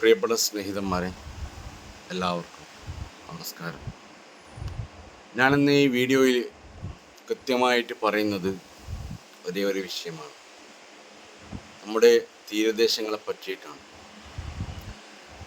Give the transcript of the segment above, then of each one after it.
പ്രിയപ്പെട്ട സ്നേഹിതന്മാരെ, എല്ലാവർക്കും നമസ്കാരം. ഞാനിന്ന് ഈ വീഡിയോയിൽ കൃത്യമായിട്ട് പറയുന്നത് ഒരേ ഒരു വിഷയമാണ്. നമ്മുടെ തീരദേശങ്ങളെ പറ്റിയിട്ടാണ്.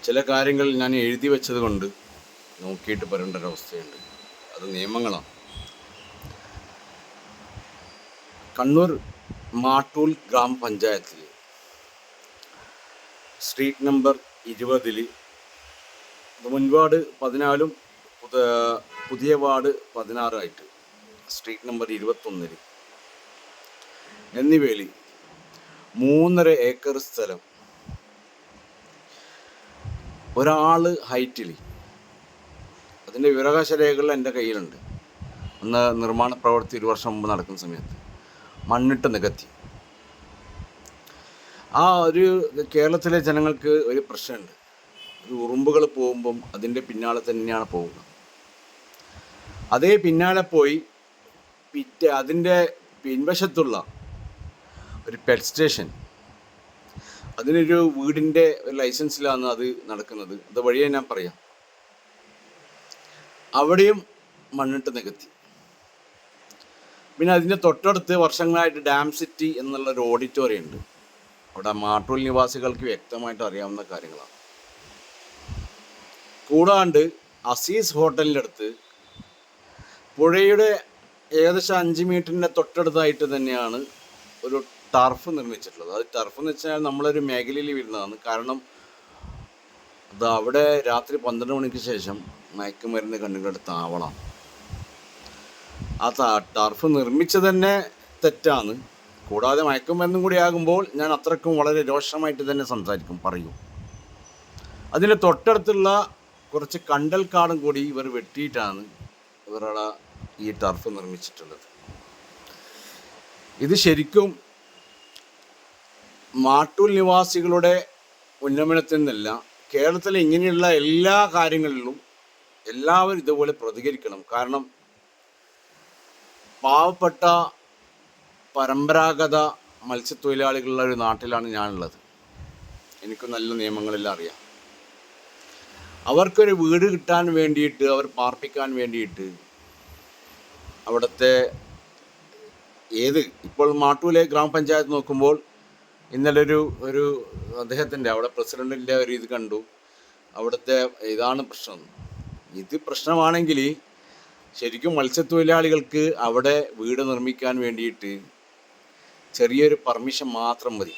ചില കാര്യങ്ങൾ ഞാൻ എഴുതി വെച്ചത് കൊണ്ട് നോക്കിയിട്ട് പറയേണ്ട ഒരവസ്ഥയുണ്ട്. അത് നിയമങ്ങളാണ്. കണ്ണൂർ മാട്ടൂൽ ഗ്രാമപഞ്ചായത്തിൽ സ്ട്രീറ്റ് നമ്പർ 20 മുൻ വാർഡ് 14 പുതിയ വാർഡ് 16 സ്ട്രീറ്റ് നമ്പർ 21 എന്നിവയിൽ 3.5 ഏക്കർ സ്ഥലം ഒരാൾ ഹൈറ്റിൽ, അതിൻ്റെ വിവരാവകാശ രേഖകൾ എൻ്റെ കയ്യിലുണ്ട്. അന്ന് നിർമ്മാണ പ്രവൃത്തി 1 വർഷം മുമ്പ് നടക്കുന്ന സമയത്ത് മണ്ണിട്ട് നികത്തി. കേരളത്തിലെ ജനങ്ങൾക്ക് ഒരു പ്രശ്നമുണ്ട്. ഉറുമ്പുകൾ പോകുമ്പം അതിൻ്റെ പിന്നാലെ തന്നെയാണ് പോവുക. അതേ പിന്നാലെ പോയി അതിൻ്റെ പിൻവശത്തുള്ള ഒരു പെറ്റ് സ്റ്റേഷൻ, അതിനൊരു വീടിൻ്റെ ഒരു ലൈസൻസിലാണ് അത് നടക്കുന്നത്. അത് വഴിയെ ഞാൻ പറയാം. അവിടെയും മണ്ണിട്ട് നികത്തി. പിന്നെ അതിൻ്റെ തൊട്ടടുത്ത് വർഷങ്ങളായിട്ട് ഡാം സിറ്റി എന്നുള്ളൊരു ഓഡിറ്റോറിയം ഉണ്ട്. അവിടെ മാട്ടൂൽ നിവാസികൾക്ക് വ്യക്തമായിട്ട് അറിയാവുന്ന കാര്യങ്ങളാണ്. കൂടാണ്ട് അസീസ് ഹോട്ടലിൻ്റെ അടുത്ത് പുഴയുടെ ഏകദേശം 5 മീറ്ററിൻ്റെ തൊട്ടടുത്തായിട്ട് തന്നെയാണ് ഒരു ടർഫ് നിർമ്മിച്ചിട്ടുള്ളത്. അത് ടർഫ് എന്ന് വെച്ചാൽ നമ്മളൊരു മേഖലയിൽ വരുന്നതാണ്. കാരണം അത് അവിടെ രാത്രി 12 മണിക്ക് ശേഷം മയക്കുമരുന്ന് കണ്ടുകൊണ്ട് താവളം. ആ ടർഫ് നിർമ്മിച്ചത് തന്നെ തെറ്റാണ്. കൂടാതെ മയക്കുമരുന്നും കൂടി ആകുമ്പോൾ ഞാൻ അത്രക്കും വളരെ രോഷമായിട്ട് തന്നെ പറയും. അതിൻ്റെ തൊട്ടടുത്തുള്ള കുറച്ച് കണ്ടൽ കാടും കൂടി ഇവർ വെട്ടിയിട്ടാണ് ഇവരുടെ ഈ ടർഫ് നിർമ്മിച്ചിട്ടുള്ളത്. ഇത് ശരിക്കും മാട്ടൂൽ നിവാസികളുടെ ഉന്നമനത്തിൽ നിന്നല്ല, കേരളത്തിലെ ഇങ്ങനെയുള്ള എല്ലാ കാര്യങ്ങളിലും എല്ലാവരും ഇതുപോലെ പ്രതികരിക്കണം. കാരണം പാവപ്പെട്ട പരമ്പരാഗത മത്സ്യത്തൊഴിലാളികളുള്ള ഒരു നാട്ടിലാണ് ഞാനുള്ളത്. എനിക്ക് നല്ല നിയമങ്ങളെല്ലാം അറിയാം. അവർക്കൊരു വീട് കിട്ടാൻ വേണ്ടിയിട്ട്, അവർ പാർപ്പിക്കാൻ വേണ്ടിയിട്ട് അവിടുത്തെ ഇപ്പോൾ മാട്ടൂലെ ഗ്രാമപഞ്ചായത്ത് നോക്കുമ്പോൾ ഇന്നലെ ഒരു അദ്ദേഹത്തിൻ്റെ അവിടെ പ്രസിഡൻറ്റിൻ്റെ ഒരു ഇത് കണ്ടു. അവിടുത്തെ ഇതാണ് പ്രശ്നം. ഇത് പ്രശ്നമാണെങ്കിൽ ശരിക്കും മത്സ്യത്തൊഴിലാളികൾക്ക് അവിടെ വീട് നിർമ്മിക്കാൻ വേണ്ടിയിട്ട് ചെറിയൊരു പെർമിഷൻ മാത്രം മതി.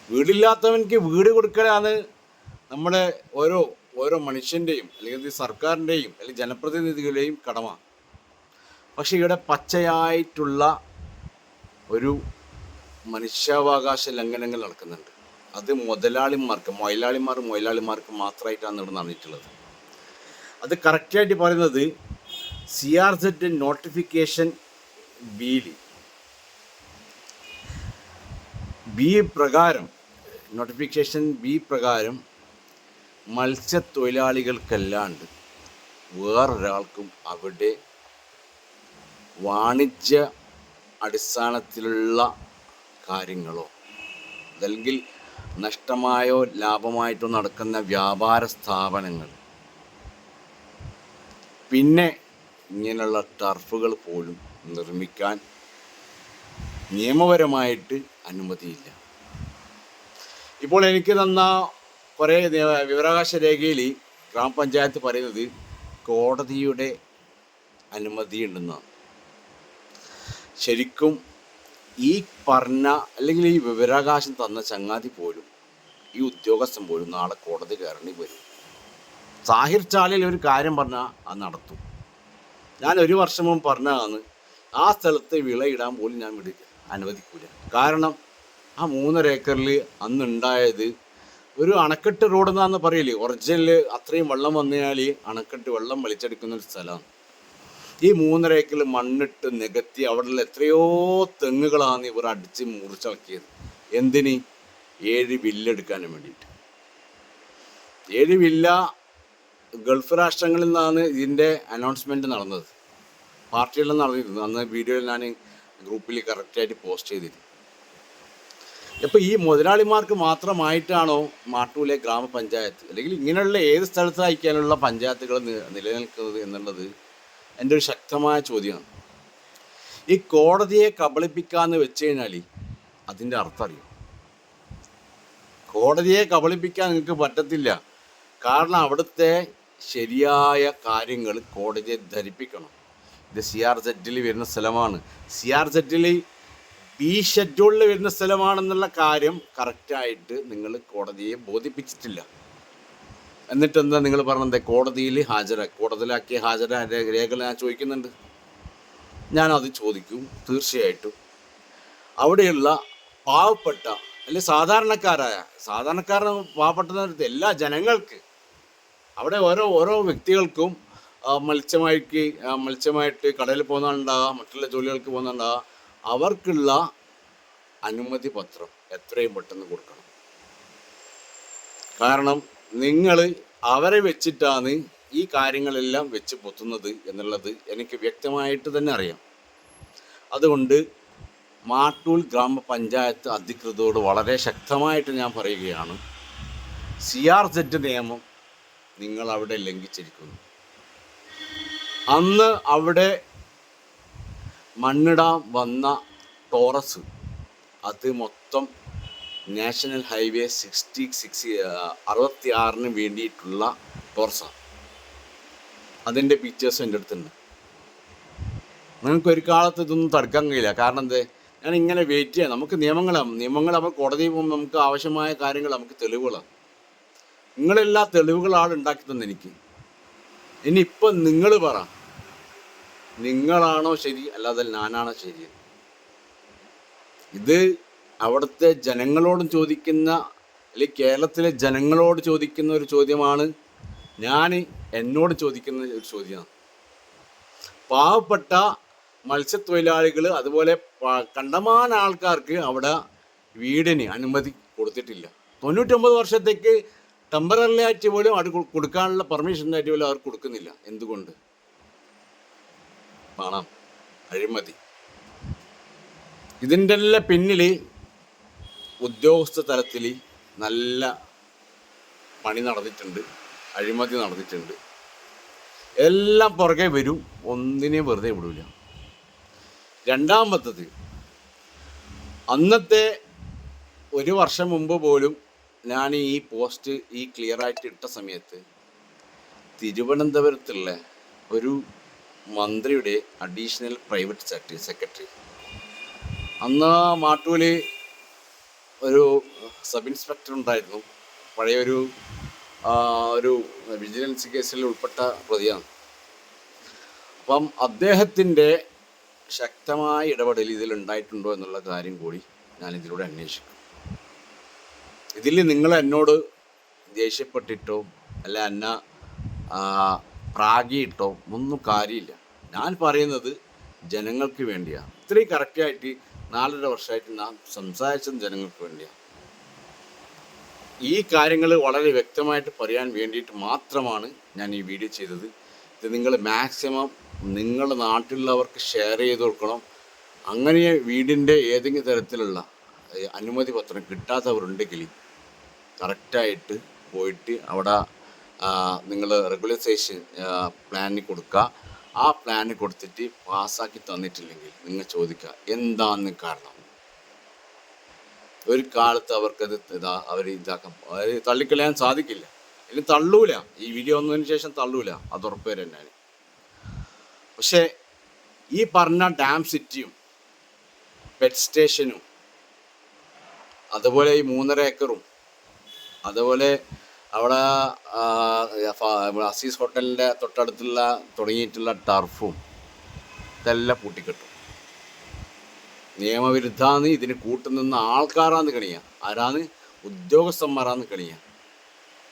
വീടില്ലാത്തവനക്ക് വീട് കൊടുക്കലാണ് നമ്മുടെ ഓരോ മനുഷ്യൻ്റെയും അല്ലെങ്കിൽ സർക്കാരിൻ്റെയും അല്ലെങ്കിൽ ജനപ്രതിനിധികളുടെയും കടമ. പക്ഷെ ഇവിടെ പച്ചയായിട്ടുള്ള ഒരു മനുഷ്യാവകാശ ലംഘനങ്ങൾ നടക്കുന്നുണ്ട്. അത് മൊയലാളിമാർക്ക് മാത്രമായിട്ടാണ് ഇവിടെ നടന്നിട്ടുള്ളത്. അത് കറക്റ്റായിട്ട് പറയുന്നത് CRZ നോട്ടിഫിക്കേഷൻ നോട്ടിഫിക്കേഷൻ ബി പ്രകാരം മത്സ്യത്തൊഴിലാളികൾക്കല്ലാണ്ട് വേറൊരാൾക്കും അവിടെ വാണിജ്യ അടിസ്ഥാനത്തിലുള്ള കാര്യങ്ങളോ അല്ലെങ്കിൽ നഷ്ടമായോ ലാഭമായിട്ടോ നടക്കുന്ന വ്യാപാര സ്ഥാപനങ്ങൾ, പിന്നെ ഇങ്ങനെയുള്ള ടർഫുകൾ പോലും നിർമ്മിക്കാൻ നിയമപരമായിട്ട് അനുമതിയില്ല. ഇപ്പോൾ എനിക്ക് തന്ന കുറേ വിവരാവകാശ രേഖയിൽ ഗ്രാമപഞ്ചായത്ത് പറയുന്നത് കോടതിയുടെ അനുമതി ഉണ്ടെന്നാണ്. ശരിക്കും ഈ പറഞ്ഞ അല്ലെങ്കിൽ ഈ വിവരാവകാശം തന്ന ചങ്ങാതി പോലും, ഈ ഉദ്യോഗസ്ഥൻ പോലും നാളെ കോടതി കയറേണ്ടി വരും. സാഹിർ ചാലിൽ ഒരു കാര്യം പറഞ്ഞാൽ അത് നടത്തും. ഞാൻ 1 വർഷം മുമ്പ് പറഞ്ഞതാണ്, ആ സ്ഥലത്ത് വിളയിടാൻ പോലും ഞാൻ അനുവദിക്കൂല. കാരണം ആ 3.5 ഏക്കറിൽ അന്നുണ്ടായത് ഒരു അണക്കെട്ട് റോഡെന്നാന്ന് പറയില്ലേ, ഒറിജിനൽ അത്രയും വെള്ളം വന്നു കഴിഞ്ഞാൽ അണക്കെട്ട് വെള്ളം വലിച്ചെടുക്കുന്ന ഒരു സ്ഥലമാണ്. ഈ 3.5 ഏക്കറിൽ മണ്ണിട്ട് നികത്തി അവിടെയുള്ള എത്രയോ തെങ്ങുകളാണ് ഇവർ അടിച്ച് മുറിച്ചിളക്കിയത്. എന്തിന്? 7 വില്ല എടുക്കാനും വേണ്ടിയിട്ട്. 7 വില്ല ഗൾഫ് രാഷ്ട്രങ്ങളിൽ നിന്നാണ് ഇതിൻ്റെ അനൗൺസ്മെൻറ്റ് നടന്നത്. പാർട്ടിയെല്ലാം നടന്നിരുന്നു. അന്ന് വീഡിയോയിൽ ഞാൻ ഗ്രൂപ്പിൽ കറക്റ്റായിട്ട് പോസ്റ്റ് ചെയ്തിരുന്നു. ഇപ്പോൾ ഈ മുതലാളിമാർക്ക് മാത്രമായിട്ടാണോ മാട്ടൂലെ ഗ്രാമപഞ്ചായത്ത് അല്ലെങ്കിൽ ഇങ്ങനെയുള്ള ഏത് സ്ഥലത്തായിരിക്കാനുള്ള പഞ്ചായത്തുകൾ നിലനിൽക്കുന്നത് എന്നുള്ളത് എൻ്റെ ഒരു ശക്തമായ ചോദ്യമാണ്. ഈ കോടതിയെ കബളിപ്പിക്കാന്ന് വെച്ച് കഴിഞ്ഞാൽ അതിൻ്റെ അർത്ഥം അറിയും. കോടതിയെ കബളിപ്പിക്കാൻ നിങ്ങൾക്ക് പറ്റത്തില്ല. കാരണം അവിടുത്തെ ശരിയായ കാര്യങ്ങൾ കോടതിയെ ധരിപ്പിക്കണം. ഇത് CRZ വരുന്ന സ്ഥലമാണ്, CRZ B ഷെഡ്യൂളിൽ വരുന്ന സ്ഥലമാണെന്നുള്ള കാര്യം കറക്റ്റായിട്ട് നിങ്ങൾ കോടതിയെ ബോധിപ്പിച്ചിട്ടില്ല. എന്നിട്ട് എന്താ നിങ്ങൾ പറഞ്ഞത്? കോടതിയിലാക്കിയ ഹാജരായ രേഖകൾ ഞാൻ ചോദിക്കുന്നുണ്ട്. ഞാനത് ചോദിക്കും തീർച്ചയായിട്ടും. അവിടെയുള്ള പാവപ്പെട്ട അല്ലെങ്കിൽ സാധാരണക്കാരൻ പാവപ്പെട്ട എല്ലാ ജനങ്ങൾക്ക്, അവിടെ ഓരോ വ്യക്തികൾക്കും മത്സ്യമായിട്ട് കടലിൽ പോകുന്നുണ്ടാകാം, മറ്റുള്ള ജോലികൾക്ക് പോകുന്നുണ്ടാകാം, അവർക്കുള്ള അനുമതി പത്രം എത്രയും പെട്ടെന്ന് കൊടുക്കണം. കാരണം നിങ്ങൾ അവരെ വെച്ചിട്ടാണ് ഈ കാര്യങ്ങളെല്ലാം വെച്ച് പൊത്തുന്നത് എന്നുള്ളത് എനിക്ക് വ്യക്തമായിട്ട് തന്നെ അറിയാം. അതുകൊണ്ട് മാട്ടൂൽ ഗ്രാമപഞ്ചായത്ത് അധികൃതരോട് വളരെ ശക്തമായിട്ട് ഞാൻ പറയുകയാണ്, CRZ നിയമം നിങ്ങൾ അവിടെ ലംഘിച്ചിരിക്കുന്നു. അന്ന് അവിടെ മണ്ണിടാൻ വന്ന ടോറസ് അത് മൊത്തം നാഷണൽ ഹൈവേ 66 വേണ്ടിയിട്ടുള്ള ടോറസാണ്. അതിൻ്റെ പിക്ചേഴ്സ് എൻ്റെ അടുത്തുണ്ട്. നിങ്ങൾക്കൊരു കാലത്ത് ഇതൊന്നും തടുക്കാൻ കഴിയില്ല. കാരണം എന്താ, ഞാൻ ഇങ്ങനെ വെയിറ്റ് ചെയ്യാം. നമുക്ക് നിയമങ്ങൾ അവർ കോടതിയിൽ പോകുമ്പോൾ നമുക്ക് ആവശ്യമായ കാര്യങ്ങൾ, നമുക്ക് തെളിവുകളാണ്. നിങ്ങളെല്ലാ തെളിവുകളാണ് ഉണ്ടാക്കി തന്നെ എനിക്ക്. ഇനിയിപ്പം നിങ്ങൾ പറ, നിങ്ങളാണോ ശരി അല്ലാതെ ഞാനാണോ ശരി? ഇത് അവിടുത്തെ ജനങ്ങളോടും ചോദിക്കുന്ന, അല്ലെങ്കിൽ കേരളത്തിലെ ജനങ്ങളോട് ചോദിക്കുന്ന ഒരു ചോദ്യമാണ്, എന്നോട് ചോദിക്കുന്ന ഒരു ചോദ്യമാണ്. പാവപ്പെട്ട മത്സ്യത്തൊഴിലാളികൾ അതുപോലെ കണ്ടമാന ആൾക്കാർക്ക് അവിടെ വീടിന് അനുമതി കൊടുത്തിട്ടില്ല. 99 വർഷത്തേക്ക് ടെമ്പററി ആയിട്ട് പോലും അത് കൊടുക്കാനുള്ള പെർമിഷനായിട്ട് പോലും അവർ കൊടുക്കുന്നില്ല. എന്തുകൊണ്ട്? പണം, അഴിമതി. ഇതിൻ്റെ എല്ലാം പിന്നിൽ ഉദ്യോഗസ്ഥ തലത്തിൽ നല്ല പണി നടന്നിട്ടുണ്ട്, അഴിമതി നടന്നിട്ടുണ്ട്. എല്ലാം പുറകെ വരും, ഒന്നിനെയും വെറുതെ വിടില്ല. രണ്ടാമത്തത്, അന്നത്തെ ഒരു വർഷം മുമ്പ് പോലും ഞാൻ ഈ പോസ്റ്റ് ക്ലിയറായിട്ട് ഇട്ട സമയത്ത് തിരുവനന്തപുരത്തുള്ള ഒരു മന്ത്രിയുടെ അഡീഷണൽ പ്രൈവറ്റ് സെക്രട്ടറി, അന്ന് മാട്ടൂല് ഒരു സബ് ഇൻസ്പെക്ടർ ഉണ്ടായിരുന്നു, പഴയൊരു ഒരു വിജിലൻസ് കേസിൽ ഉൾപ്പെട്ട പ്രതിയാണ്. അപ്പം അദ്ദേഹത്തിൻ്റെ ശക്തമായ ഇടപെടൽ ഇതിലുണ്ടായിട്ടുണ്ടോ എന്നുള്ള കാര്യം കൂടി ഞാൻ ഇതിലൂടെ അന്വേഷിക്കും. ഇതിൽ നിങ്ങൾ എന്നോട് ദേഷ്യപ്പെട്ടിട്ടോ അല്ല എന്നെ പ്രാഗിയിട്ടോ ഒന്നും കാര്യമില്ല. ഞാൻ പറയുന്നത് ജനങ്ങൾക്ക് വേണ്ടിയാണ്. ഇത്രയും കറക്റ്റായിട്ട് 4.5 വർഷമായിട്ട് ഞാൻ സംസാരിച്ചത് ജനങ്ങൾക്ക് വേണ്ടിയാണ്. ഈ കാര്യങ്ങൾ വളരെ വ്യക്തമായിട്ട് പറയാൻ വേണ്ടിയിട്ട് മാത്രമാണ് ഞാൻ ഈ വീഡിയോ ചെയ്തത്. ഇത് നിങ്ങൾ മാക്സിമം നിങ്ങളുടെ നാട്ടിലുള്ളവർക്ക് ഷെയർ ചെയ്ത് കൊടുക്കണം. അങ്ങനെ വീടിൻ്റെ ഏതെങ്കിലും തരത്തിലുള്ള അനുമതി പത്രം കിട്ടാത്തവരുണ്ടെങ്കിൽ കറക്റ്റായിട്ട് പോയിട്ട് അവിടെ നിങ്ങൾ റെഗുലൈസേഷൻ പ്ലാനിൽ കൊടുക്കുക. ആ പ്ലാന് കൊടുത്തിട്ട് പാസ്സാക്കി തന്നിട്ടില്ലെങ്കിൽ നിങ്ങൾ ചോദിക്കുക എന്താണെന്ന് കാരണം. ഒരു കാലത്ത് അവർക്കത് അവർ തള്ളിക്കളയാൻ സാധിക്കില്ല, ഇനി തള്ളൂല. ഈ വീഡിയോ വന്നതിന് ശേഷം തള്ളൂല, അത് ഉറപ്പുവരെ ഞാൻ. പക്ഷേ ഈ പറഞ്ഞ ഡാം സിറ്റിയും പെറ്റ് സ്റ്റേഷനും അതുപോലെ ഈ 3.5 ഏക്കറും അതുപോലെ അവിടെ അസീസ് ഹോട്ടലിൻ്റെ തൊട്ടടുത്തുള്ള തുടങ്ങിയിട്ടുള്ള ടർഫും ഇതെല്ലാം പൂട്ടിക്കെട്ടും. നിയമവിരുദ്ധാന്ന് ഇതിന് കൂട്ടുനിന്ന ആൾക്കാരാന്ന് കണിയ. ആരാന്ന്? ഉദ്യോഗസ്ഥന്മാരാന്ന് കണിയ.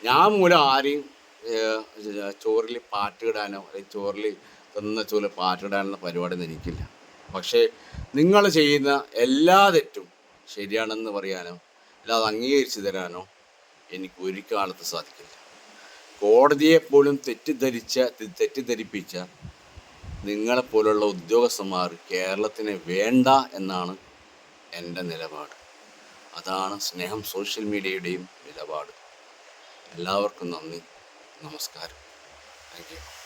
ഞാൻ മൂലം ആരെയും ചോറിൽ പാറ്റിടാനോ അല്ലെങ്കിൽ ചോറിൽ ചോറിൽ പാറ്റിടാനുള്ള പരിപാടിയൊന്നും എനിക്കില്ല. പക്ഷേ നിങ്ങൾ ചെയ്യുന്ന എല്ലാ തെറ്റും ശരിയാണെന്ന് പറയാനോ അല്ലാതെ അംഗീകരിച്ചു തരാനോ എനിക്ക് ഒരു കാലത്ത് സാധിക്കില്ല. കോടതിയെപ്പോലും തെറ്റിദ്ധരിപ്പിച്ച നിങ്ങളെപ്പോലുള്ള ഉദ്യോഗസ്ഥന്മാർ കേരളത്തിന് വേണ്ട എന്നാണ് എൻ്റെ നിലപാട്. അതാണ് സ്നേഹം സോഷ്യൽ മീഡിയയുടെയും നിലപാട്. എല്ലാവർക്കും നന്ദി, നമസ്കാരം. Thank you.